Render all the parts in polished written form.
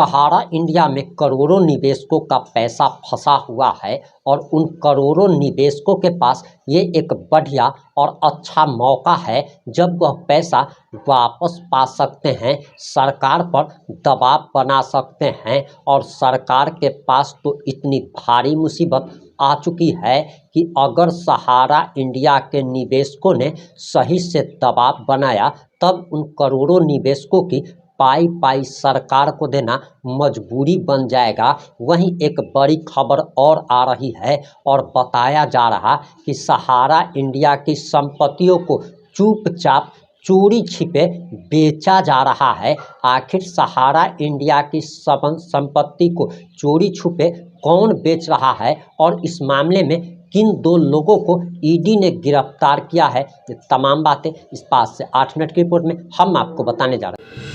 सहारा India में करोड़ों निवेशकों का पैसा फंसा हुआ है और उन करोड़ों निवेशकों के पास ये एक बढ़िया और अच्छा मौका है जब वह पैसा वापस पा सकते हैं, सरकार पर दबाव बना सकते हैं। और सरकार के पास तो इतनी भारी मुसीबत आ चुकी है कि अगर सहारा इंडिया के निवेशकों ने सही से दबाव बनाया तब उन करोड़ों निवेशकों की पाई पाई सरकार को देना मजबूरी बन जाएगा। वहीं एक बड़ी खबर और आ रही है और बताया जा रहा कि सहारा इंडिया की संपत्तियों को चुपचाप चोरी छिपे बेचा जा रहा है। आखिर सहारा इंडिया की संपत्ति को चोरी छुपे कौन बेच रहा है और इस मामले में किन दो लोगों को ईडी ने गिरफ्तार किया है, ये तमाम बातें इस 5 से 8 मिनट की रिपोर्ट में हम आपको बताने जा रहे हैं।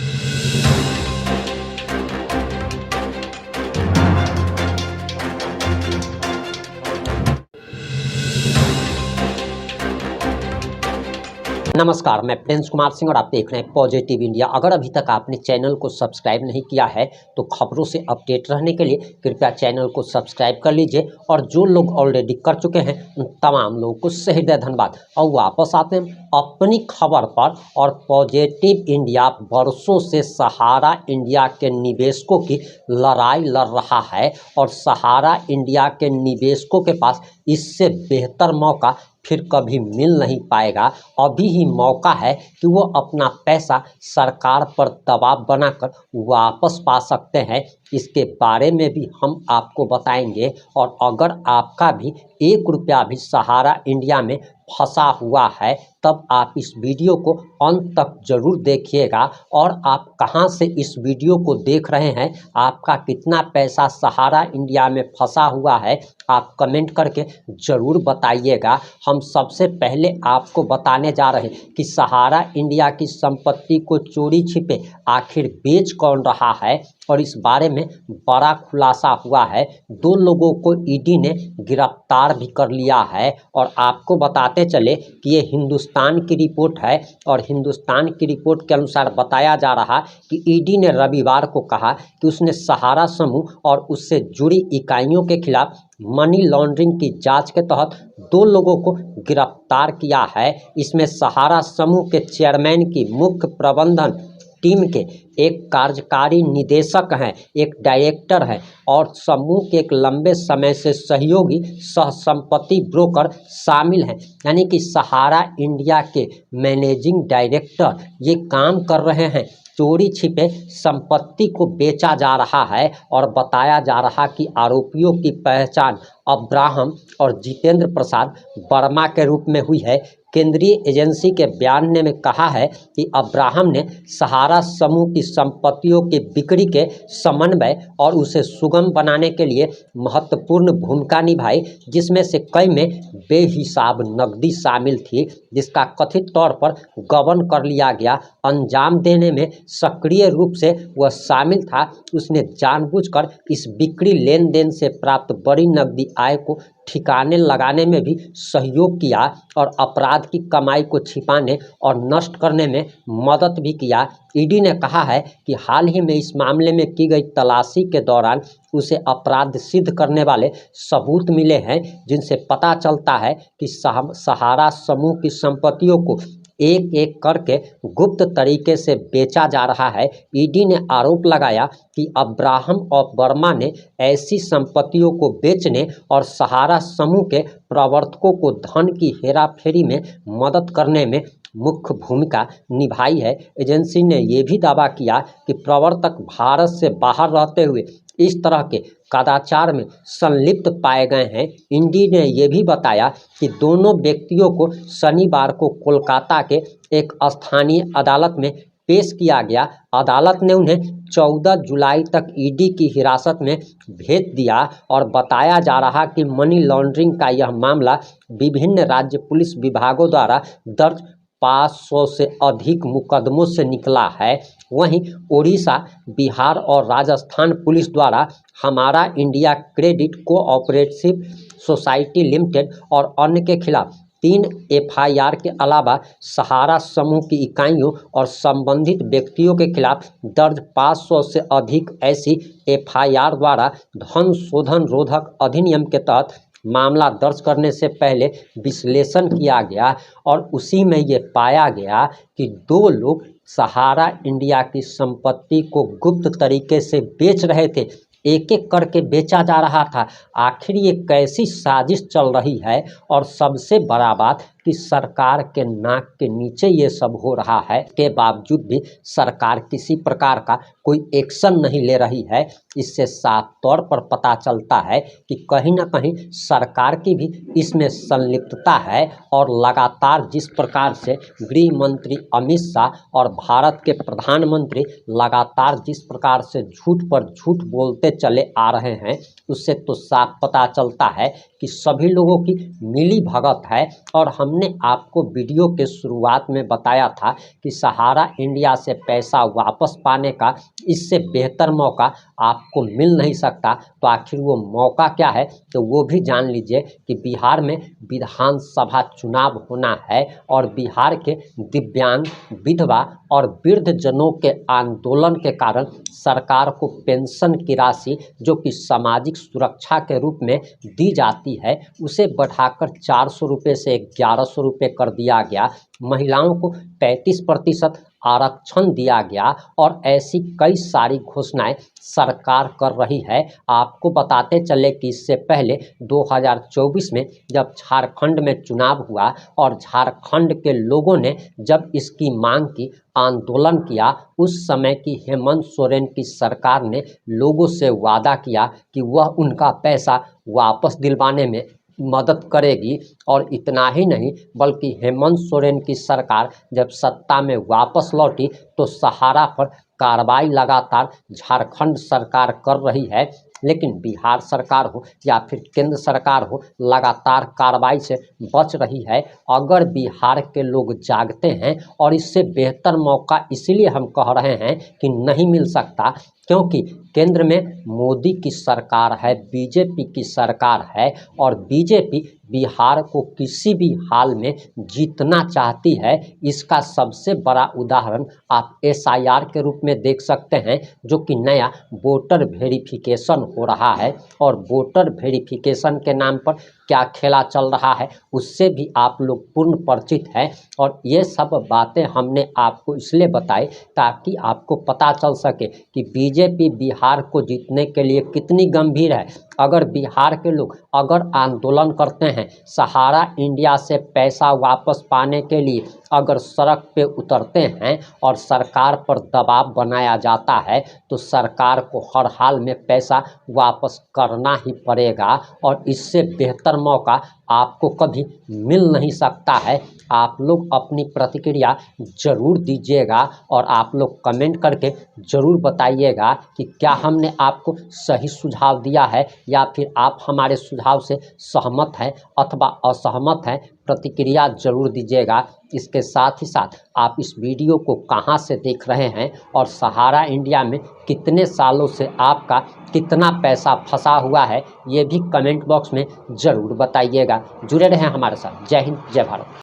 नमस्कार, मैं प्रिंस कुमार सिंह और आप देख रहे हैं पॉजिटिव इंडिया। अगर अभी तक आपने चैनल को सब्सक्राइब नहीं किया है तो खबरों से अपडेट रहने के लिए कृपया चैनल को सब्सक्राइब कर लीजिए और जो लोग ऑलरेडी कर चुके हैं उन तमाम लोगों को सहृदय धन्यवाद। और वापस आते हैं अपनी खबर पर। और पॉजिटिव इंडिया वर्षों से सहारा इंडिया के निवेशकों की लड़ाई लड़ रहा है और सहारा इंडिया के निवेशकों के पास इससे बेहतर मौका फिर कभी मिल नहीं पाएगा। अभी ही मौका है कि वो अपना पैसा सरकार पर दबाव बनाकर वापस पा सकते हैं। इसके बारे में भी हम आपको बताएंगे और अगर आपका भी 1 रुपया भी सहारा इंडिया में फंसा हुआ है तब आप इस वीडियो को अंत तक जरूर देखिएगा। और आप कहां से इस वीडियो को देख रहे हैं, आपका कितना पैसा सहारा इंडिया में फंसा हुआ है, आप कमेंट करके ज़रूर बताइएगा। हम सबसे पहले आपको बताने जा रहे हैं कि सहारा इंडिया की संपत्ति को चोरी छिपे आखिर बेच कौन रहा है और इस बारे में बड़ा खुलासा हुआ है। 2 लोगों को ईडी ने गिरफ्तार भी कर लिया है। और आपको बताते चले कि ये हिंदुस्तान की रिपोर्ट है और हिंदुस्तान की रिपोर्ट के अनुसार बताया जा रहा कि ईडी ने रविवार को कहा कि उसने सहारा समूह और उससे जुड़ी इकाइयों के खिलाफ मनी लॉन्ड्रिंग की जांच के तहत 2 लोगों को गिरफ्तार किया है। इसमें सहारा समूह के चेयरमैन की मुख्य प्रबंधन टीम के एक कार्यकारी निदेशक हैं, एक डायरेक्टर है और समूह के एक लंबे समय से सहयोगी सह संपत्ति ब्रोकर शामिल हैं। यानी कि सहारा इंडिया के मैनेजिंग डायरेक्टर ये काम कर रहे हैं। चोरी छिपे संपत्ति को बेचा जा रहा है और बताया जा रहा कि आरोपियों की पहचान अब्राहम और जितेंद्र प्रसाद वर्मा के रूप में हुई है। केंद्रीय एजेंसी के बयान में कहा है कि अब्राहम ने सहारा समूह की संपत्तियों की बिक्री के समन्वय और उसे सुगम बनाने के लिए महत्वपूर्ण भूमिका निभाई, जिसमें से कई में बेहिसाब नकदी शामिल थी, जिसका कथित तौर पर गबन कर लिया गया। अंजाम देने में सक्रिय रूप से वह शामिल था। उसने जानबूझकर इस बिक्री लेन देन से प्राप्त बड़ी नकदी आय को ठिकाने लगाने में भी सहयोग किया और अपराध की कमाई को छिपाने और नष्ट करने में मदद भी किया। ईडी ने कहा है कि हाल ही में इस मामले में की गई तलाशी के दौरान उसे अपराध सिद्ध करने वाले सबूत मिले हैं, जिनसे पता चलता है कि सहारा समूह की संपत्तियों को एक एक करके गुप्त तरीके से बेचा जा रहा है। ईडी ने आरोप लगाया कि अब्राहम और वर्मा ने ऐसी संपत्तियों को बेचने और सहारा समूह के प्रवर्तकों को धन की हेराफेरी में मदद करने में मुख्य भूमिका निभाई है। एजेंसी ने यह भी दावा किया कि प्रवर्तक भारत से बाहर रहते हुए इस तरह के कदाचार में संलिप्त पाए गए हैं। ईडी ने यह भी बताया कि दोनों व्यक्तियों को शनिवार को कोलकाता के एक स्थानीय अदालत में पेश किया गया। अदालत ने उन्हें 14 जुलाई तक ईडी की हिरासत में भेज दिया और बताया जा रहा कि मनी लॉन्ड्रिंग का यह मामला विभिन्न राज्य पुलिस विभागों द्वारा दर्ज 500 से अधिक मुकदमों से निकला है। वहीं ओडिशा, बिहार और राजस्थान पुलिस द्वारा हमारा India credit cooperative society limited और अन्य के खिलाफ 3 एफआईआर के अलावा सहारा समूह की इकाइयों और संबंधित व्यक्तियों के खिलाफ दर्ज 500 से अधिक ऐसी एफआईआर द्वारा धन शोधन रोधक अधिनियम के तहत मामला दर्ज करने से पहले विश्लेषण किया गया और उसी में ये पाया गया कि 2 लोग सहारा इंडिया की संपत्ति को गुप्त तरीके से बेच रहे थे। एक एक करके बेचा जा रहा था। आखिर ये कैसी साजिश चल रही है? और सबसे बड़ा बात कि सरकार के नाक के नीचे ये सब हो रहा है, के बावजूद भी सरकार किसी प्रकार का कोई एक्शन नहीं ले रही है। इससे साफ तौर पर पता चलता है कि कहीं ना कहीं सरकार की भी इसमें संलिप्तता है और लगातार जिस प्रकार से गृह मंत्री अमित शाह और भारत के प्रधानमंत्री लगातार जिस प्रकार से झूठ पर झूठ बोलते चले आ रहे हैं, उससे तो साफ पता चलता है कि सभी लोगों की मिली भगत है। और हमने आपको वीडियो के शुरुआत में बताया था कि सहारा इंडिया से पैसा वापस पाने का इससे बेहतर मौका आपको मिल नहीं सकता। तो आखिर वो मौका क्या है, तो वो भी जान लीजिए कि बिहार में विधानसभा चुनाव होना है और बिहार के दिव्यांग, विधवा और वृद्धजनों के आंदोलन के कारण सरकार को पेंशन की राशि जो कि सामाजिक सुरक्षा के रूप में दी जाती है, उसे बढ़ाकर 400 रुपये से 1100 रुपये कर दिया गया। महिलाओं को 35% आरक्षण दिया गया और ऐसी कई सारी घोषणाएं सरकार कर रही है। आपको बताते चले कि इससे पहले 2024 में जब झारखंड में चुनाव हुआ और झारखंड के लोगों ने जब इसकी मांग की, आंदोलन किया, उस समय की हेमंत सोरेन की सरकार ने लोगों से वादा किया कि वह उनका पैसा वापस दिलवाने में मदद करेगी। और इतना ही नहीं बल्कि हेमंत सोरेन की सरकार जब सत्ता में वापस लौटी तो सहारा पर कार्रवाई लगातार झारखंड सरकार कर रही है। लेकिन बिहार सरकार हो या फिर केंद्र सरकार हो, लगातार कार्रवाई से बच रही है। अगर बिहार के लोग जागते हैं, और इससे बेहतर मौका इसीलिए हम कह रहे हैं कि नहीं मिल सकता, क्योंकि केंद्र में मोदी की सरकार है, बीजेपी की सरकार है और बीजेपी बिहार को किसी भी हाल में जीतना चाहती है। इसका सबसे बड़ा उदाहरण आप एसआईआर के रूप में देख सकते हैं, जो कि नया वोटर वेरिफिकेशन हो रहा है। और वोटर वेरिफिकेशन के नाम पर क्या खेला चल रहा है उससे भी आप लोग पूर्ण परिचित हैं। और ये सब बातें हमने आपको इसलिए बताई ताकि आपको पता चल सके कि बीजेपी बिहार को जीतने के लिए कितनी गंभीर है। अगर बिहार के लोग अगर आंदोलन करते हैं, सहारा इंडिया से पैसा वापस पाने के लिए अगर सड़क पे उतरते हैं और सरकार पर दबाव बनाया जाता है, तो सरकार को हर हाल में पैसा वापस करना ही पड़ेगा और इससे बेहतर मौका आपको कभी मिल नहीं सकता है। आप लोग अपनी प्रतिक्रिया ज़रूर दीजिएगा और आप लोग कमेंट करके ज़रूर बताइएगा कि क्या हमने आपको सही सुझाव दिया है या फिर आप हमारे सुझाव से सहमत हैं अथवा असहमत हैं। प्रतिक्रिया ज़रूर दीजिएगा। इसके साथ ही साथ आप इस वीडियो को कहां से देख रहे हैं और सहारा इंडिया में कितने सालों से आपका कितना पैसा फंसा हुआ है, ये भी कमेंट बॉक्स में ज़रूर बताइएगा। जुड़े रहें हमारे साथ। जय हिंद, जय भारत।